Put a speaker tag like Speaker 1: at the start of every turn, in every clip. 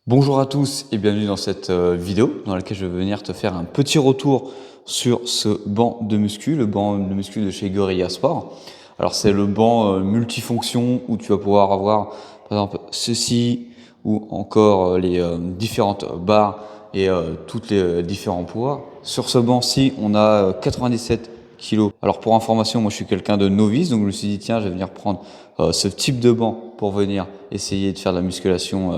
Speaker 1: Bonjour à tous et bienvenue dans cette vidéo dans laquelle je vais venir te faire un petit retour sur ce banc de muscu, le banc de muscu de chez Gorilla Sport. Alors c'est le banc multifonction où tu vas pouvoir avoir par exemple ceci ou encore les différentes barres et toutes les différents poids. Sur ce banc-ci, on a 97 kilos. Alors pour information, moi je suis quelqu'un de novice, donc je me suis dit tiens, je vais venir prendre ce type de banc pour venir essayer de faire de la musculation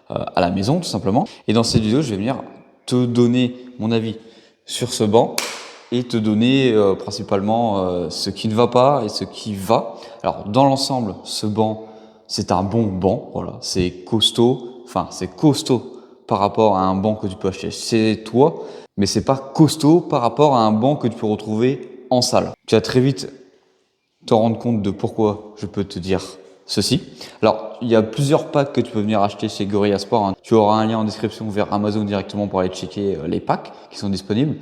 Speaker 1: à la maison tout simplement. Et dans cette vidéo, je vais venir te donner mon avis sur ce banc et te donner principalement ce qui ne va pas et ce qui va. Alors dans l'ensemble, ce banc, c'est un bon banc, voilà, c'est costaud, par rapport à un banc que tu peux acheter chez toi, mais c'est pas costaud par rapport à un banc que tu peux retrouver en salle. Tu vas très vite te rendre compte de pourquoi je peux te dire ceci. Alors, il y a plusieurs packs que tu peux venir acheter chez Gorilla Sport, hein. Tu auras un lien en description vers Amazon directement pour aller checker les packs qui sont disponibles.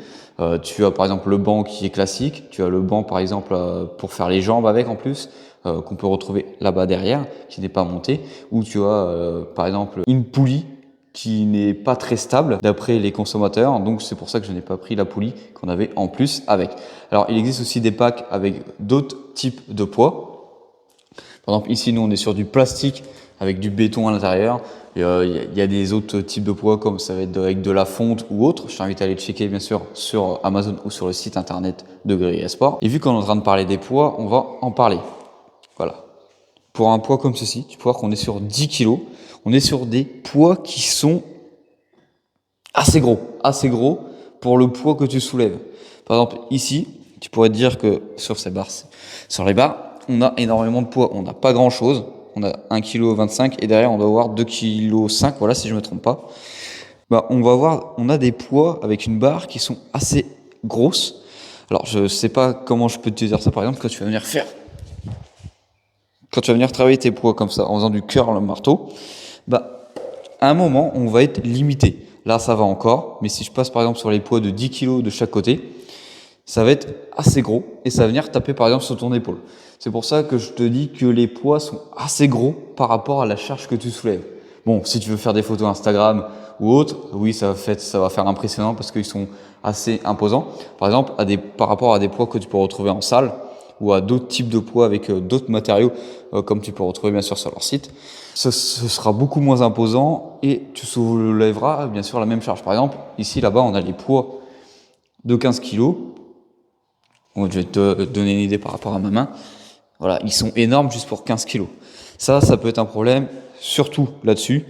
Speaker 1: Tu as par exemple le banc qui est classique, tu as le banc par exemple pour faire les jambes avec en plus, qu'on peut retrouver là-bas derrière, qui n'est pas monté, ou tu as par exemple une poulie qui n'est pas très stable d'après les consommateurs, donc c'est pour ça que je n'ai pas pris la poulie qu'on avait en plus avec. Alors il existe aussi des packs avec d'autres types de poids. Par exemple ici nous on est sur du plastique avec du béton à l'intérieur. Il y a des autres types de poids comme ça va être avec de la fonte ou autre. Je t'invite à aller checker bien sûr sur Amazon ou sur le site internet de Gorilla Sport. Et vu qu'on est en train de parler des poids, on va en parler. Voilà. Pour un poids comme ceci, tu peux voir qu'on est sur 10 kg. On est sur des poids qui sont assez gros pour le poids que tu soulèves. Par exemple, ici, tu pourrais te dire que sur ces barres, sur les barres, on a énormément de poids. On n'a pas grand chose. On a 1,25 kg et derrière, on doit avoir 2,5 kg. Voilà, si je me trompe pas. Bah, on a des poids avec une barre qui sont assez grosses. Alors, je sais pas comment je peux te dire ça. Par exemple, quand tu vas venir travailler tes poids comme ça, en faisant du curl marteau, bah, à un moment, on va être limité. Là, ça va encore, mais si je passe par exemple sur les poids de 10 kg de chaque côté, ça va être assez gros et ça va venir taper par exemple sur ton épaule. C'est pour ça que je te dis que les poids sont assez gros par rapport à la charge que tu soulèves. Bon, si tu veux faire des photos Instagram ou autre, oui, ça va faire impressionnant parce qu'ils sont assez imposants. Par exemple, par rapport à des poids que tu peux retrouver en salle, ou à d'autres types de poids avec d'autres matériaux comme tu peux retrouver bien sûr sur leur site. Ce sera beaucoup moins imposant et tu soulèveras bien sûr la même charge. Par exemple, ici là-bas on a les poids de 15 kg. Je vais te donner une idée par rapport à ma main. Voilà, ils sont énormes juste pour 15 kg. Ça peut être un problème, surtout là-dessus,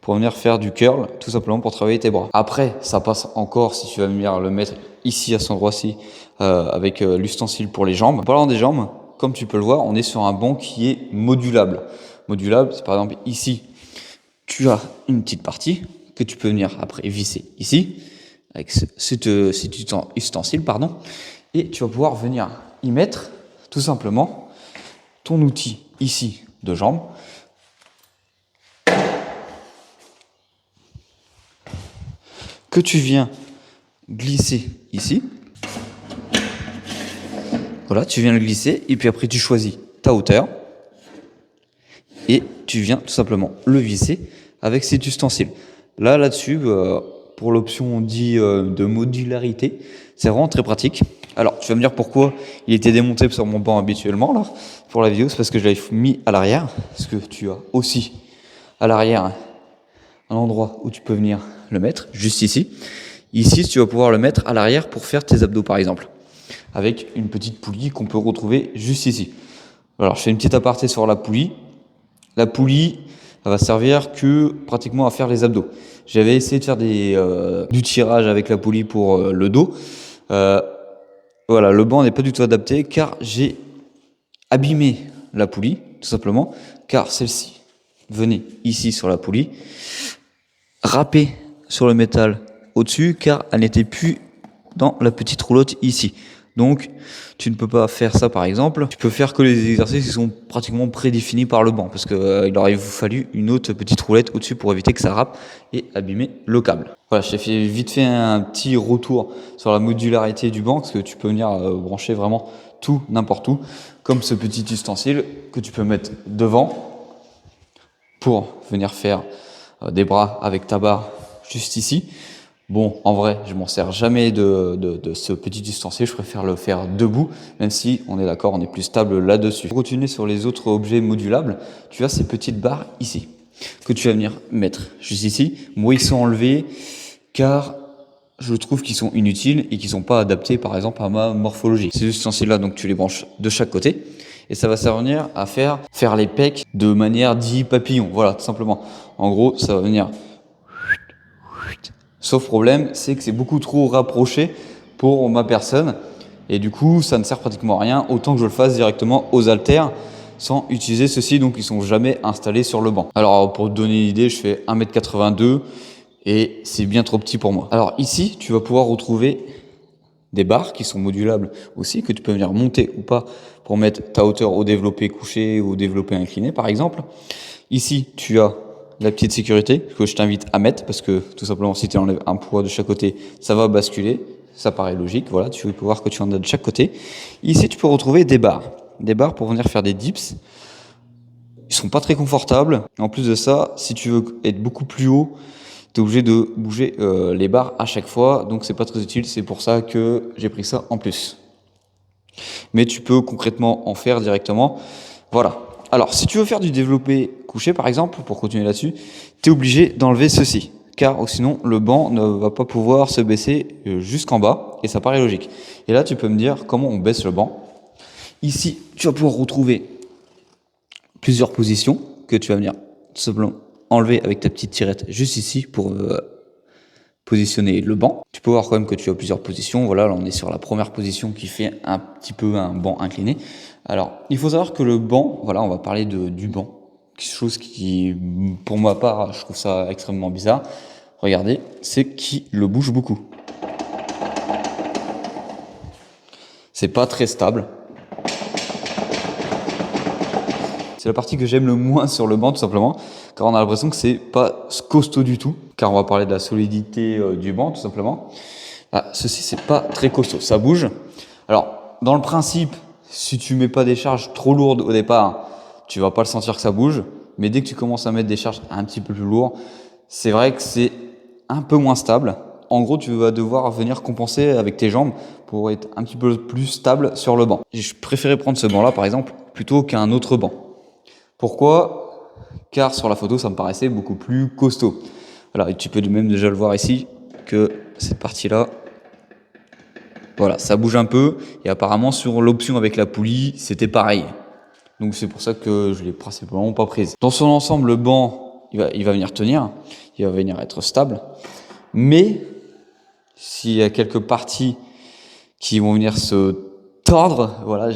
Speaker 1: pour venir faire du curl, tout simplement pour travailler tes bras. Après, ça passe encore si tu vas venir le mettre ici à cet endroit-ci avec l'ustensile pour les jambes. En parlant des jambes, comme tu peux le voir, on est sur un banc qui est modulable. Modulable, c'est par exemple ici, tu as une petite partie que tu peux venir après visser ici avec cet ustensile, pardon, et tu vas pouvoir venir y mettre tout simplement ton outil ici de jambes. Que tu viens glisser ici. Voilà, tu viens le glisser et puis après tu choisis ta hauteur et tu viens tout simplement le visser avec cet ustensile. Là-dessus, pour l'option dit de modularité, c'est vraiment très pratique. Alors, tu vas me dire pourquoi il était démonté sur mon banc habituellement là pour la vidéo, c'est parce que je l'avais mis à l'arrière, parce que tu as aussi à l'arrière un endroit où tu peux venir le mettre, juste ici. Ici, tu vas pouvoir le mettre à l'arrière pour faire tes abdos par exemple, avec une petite poulie qu'on peut retrouver juste ici. Alors, je fais une petite aparté sur la poulie. La poulie, elle va servir que pratiquement à faire les abdos. J'avais essayé de faire du tirage avec la poulie pour le dos. Voilà, le banc n'est pas du tout adapté car j'ai abîmé la poulie, tout simplement, car celle-ci venait ici sur la poulie, râpée sur le métal au-dessus, car elle n'était plus dans la petite roulotte ici. Donc, tu ne peux pas faire ça par exemple. Tu peux faire que les exercices qui sont pratiquement prédéfinis par le banc, parce qu'il aurait fallu une autre petite roulette au-dessus pour éviter que ça râpe et abîmer le câble. Voilà, je t'ai vite fait un petit retour sur la modularité du banc, parce que tu peux venir brancher vraiment tout, n'importe où, comme ce petit ustensile que tu peux mettre devant pour venir faire des bras avec ta barre juste ici. Bon, en vrai, je m'en sers jamais de ce petit ustensile, je préfère le faire debout, même si on est d'accord, on est plus stable là-dessus. Pour continuer sur les autres objets modulables, tu as ces petites barres ici, que tu vas venir mettre juste ici. Moi, ils sont enlevés car je trouve qu'ils sont inutiles et qu'ils sont pas adaptés, par exemple, à ma morphologie. Ces ustensiles-là, donc tu les branches de chaque côté, et ça va servir à faire les pecs de manière dit papillon, voilà, tout simplement. En gros, ça va venir... Sauf problème, c'est que c'est beaucoup trop rapproché pour ma personne et du coup ça ne sert pratiquement à rien, autant que je le fasse directement aux haltères sans utiliser ceux-ci, donc ils sont jamais installés sur le banc. Alors pour te donner une idée, je fais 1m82 et c'est bien trop petit pour moi. Alors ici tu vas pouvoir retrouver des barres qui sont modulables aussi, que tu peux venir monter ou pas pour mettre ta hauteur au développé couché ou au développé incliné par exemple. Ici tu as la petite sécurité que je t'invite à mettre parce que tout simplement si tu enlèves un poids de chaque côté, ça va basculer, ça paraît logique, voilà, tu peux voir que tu en as de chaque côté. Ici tu peux retrouver des barres pour venir faire des dips. Ils sont pas très confortables. En plus de ça, si tu veux être beaucoup plus haut, tu es obligé de bouger les barres à chaque fois, donc c'est pas très utile, c'est pour ça que j'ai pris ça en plus. Mais tu peux concrètement en faire directement, voilà. Alors, si tu veux faire du développé couché, par exemple, pour continuer là-dessus, tu es obligé d'enlever ceci, car sinon, le banc ne va pas pouvoir se baisser jusqu'en bas, et ça paraît logique. Et là, tu peux me dire comment on baisse le banc. Ici, tu vas pouvoir retrouver plusieurs positions que tu vas venir tout simplement enlever avec ta petite tirette juste ici pour positionner le banc. Tu peux voir quand même que tu as plusieurs positions. Voilà, là on est sur la première position qui fait un petit peu un banc incliné. Alors, il faut savoir que le banc, voilà, on va parler du banc. Quelque chose qui, pour ma part, je trouve ça extrêmement bizarre. Regardez, c'est qu'il le bouge beaucoup. C'est pas très stable. C'est la partie que j'aime le moins sur le banc, tout simplement, car on a l'impression que c'est pas costaud du tout, car on va parler de la solidité du banc, tout simplement. Ah, ceci, c'est pas très costaud, ça bouge. Alors, dans le principe, si tu mets pas des charges trop lourdes au départ, tu vas pas le sentir que ça bouge, mais dès que tu commences à mettre des charges un petit peu plus lourdes, c'est vrai que c'est un peu moins stable. En gros, tu vas devoir venir compenser avec tes jambes pour être un petit peu plus stable sur le banc. Je préférais prendre ce banc-là, par exemple, plutôt qu'un autre banc. Pourquoi? Car sur la photo, ça me paraissait beaucoup plus costaud. Voilà, et tu peux même déjà le voir ici, que cette partie-là, voilà, ça bouge un peu. Et apparemment, sur l'option avec la poulie, c'était pareil. Donc c'est pour ça que je l'ai principalement pas prise. Dans son ensemble, le banc, il va venir tenir, il va venir être stable. Mais s'il y a quelques parties qui vont venir se tordre, voilà,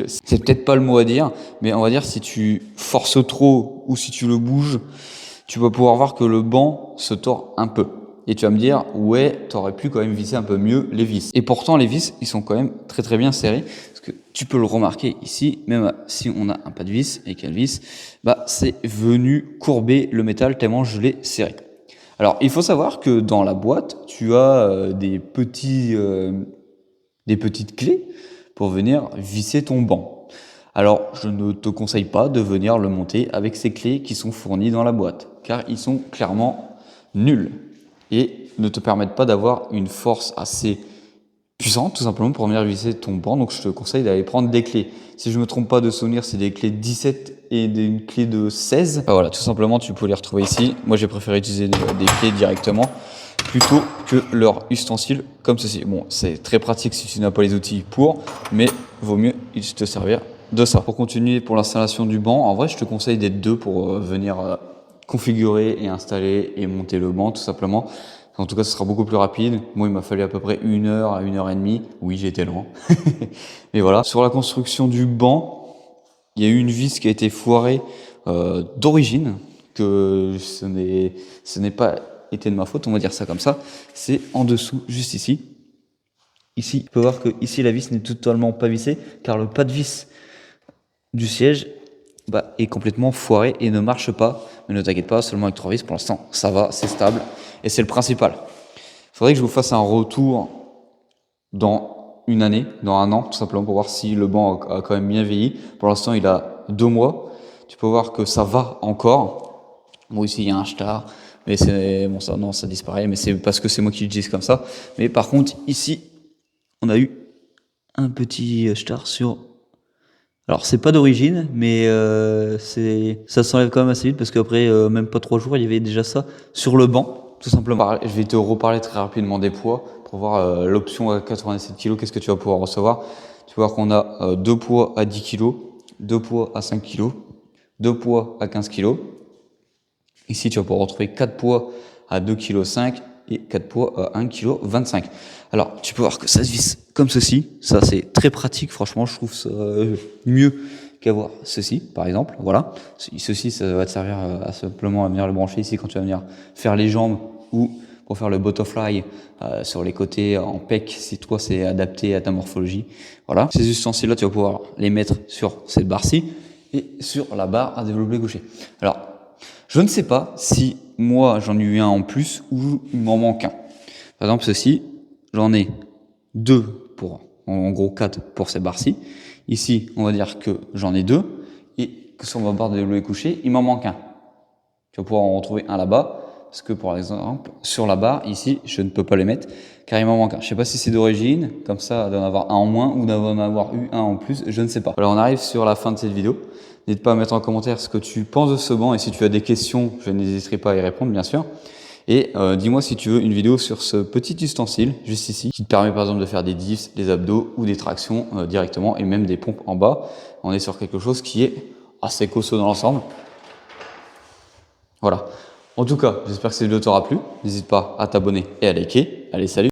Speaker 1: c'est peut-être pas le mot à dire, mais on va dire si tu forces trop ou si tu le bouges, tu vas pouvoir voir que le banc se tord un peu. Et tu vas me dire, ouais, t'aurais pu quand même visser un peu mieux les vis. Et pourtant, les vis, ils sont quand même très très bien serrés, parce que tu peux le remarquer ici, même si on a un pas de vis et qu'il y a le vis, bah, c'est venu courber le métal tellement je l'ai serré. Alors, il faut savoir que dans la boîte, tu as des petites clés pour venir visser ton banc. Alors, je ne te conseille pas de venir le monter avec ces clés qui sont fournies dans la boîte, car ils sont clairement nuls et ne te permettent pas d'avoir une force assez puissante, tout simplement, pour venir visser ton banc. Donc, je te conseille d'aller prendre des clés. Si je ne me trompe pas de souvenir, c'est des clés 17 et une clé de 16. Enfin, voilà, tout simplement, tu peux les retrouver ici. Moi, j'ai préféré utiliser des clés directement plutôt que leur ustensile comme ceci. Bon, c'est très pratique si tu n'as pas les outils pour, mais vaut mieux te servir de ça. Pour continuer pour l'installation du banc, en vrai, je te conseille d'être deux pour venir configurer et installer et monter le banc, tout simplement. En tout cas, ce sera beaucoup plus rapide. Moi, il m'a fallu à peu près 1 heure à 1h30. Oui, j'ai été lent. Mais voilà. Sur la construction du banc, il y a eu une vis qui a été foirée d'origine, que ce n'est pas été de ma faute, on va dire ça comme ça. C'est en dessous, juste ici. Ici, tu peux voir que ici la vis n'est totalement pas vissée, car le pas de vis du siège est complètement foiré et ne marche pas. Mais ne t'inquiète pas, seulement avec 3 vis, pour l'instant, ça va, c'est stable. Et c'est le principal. Il faudrait que je vous fasse un retour dans une année, dans 1 an, tout simplement, pour voir si le banc a quand même bien vieilli. Pour l'instant, il a 2 mois. Tu peux voir que ça va encore. Bon, ici, il y a un star. Mais c'est bon, ça non, ça disparaît, mais c'est parce que c'est moi qui l'utilise comme ça. Mais par contre, ici, on a eu un petit star sur. Alors c'est pas d'origine, mais ça s'enlève quand même assez vite parce qu'après même pas 3 jours, il y avait déjà ça sur le banc, tout simplement. Je vais te reparler très rapidement des poids pour voir l'option à 87 kg, qu'est-ce que tu vas pouvoir recevoir. Tu vas voir qu'on a 2 poids à 10 kg, 2 poids à 5 kg, 2 poids à 15 kg. Ici, tu vas pouvoir retrouver 4 poids à 2,5 kg et 4 poids à 1,25 kg. Alors, tu peux voir que ça se visse comme ceci. Ça, c'est très pratique. Franchement, je trouve ça mieux qu'avoir ceci, par exemple. Voilà. Ceci, ça va te servir à simplement à venir le brancher ici quand tu vas venir faire les jambes ou pour faire le butterfly sur les côtés en pec, si toi, c'est adapté à ta morphologie. Voilà. Ces ustensiles-là, tu vas pouvoir les mettre sur cette barre-ci et sur la barre à développer couché. Alors, je ne sais pas si moi j'en ai eu un en plus ou il m'en manque un. Par exemple, ceci, j'en ai 2 pour, en gros 4 pour ces barres-ci. Ici, on va dire que j'en ai 2 et que sur ma barre de développé couché, il m'en manque un. Tu vas pouvoir en retrouver un là-bas parce que par exemple, sur la barre, ici, je ne peux pas les mettre car il m'en manque un. Je ne sais pas si c'est d'origine, comme ça, d'en avoir un en moins ou d'en avoir eu un en plus, je ne sais pas. Alors, on arrive sur la fin de cette vidéo. N'hésite pas à mettre en commentaire ce que tu penses de ce banc et si tu as des questions, je n'hésiterai pas à y répondre bien sûr. Et dis-moi si tu veux une vidéo sur ce petit ustensile juste ici qui te permet par exemple de faire des dips, des abdos ou des tractions directement et même des pompes en bas. On est sur quelque chose qui est assez costaud dans l'ensemble. Voilà. En tout cas, j'espère que cette vidéo t'aura plu. N'hésite pas à t'abonner et à liker. Allez, salut!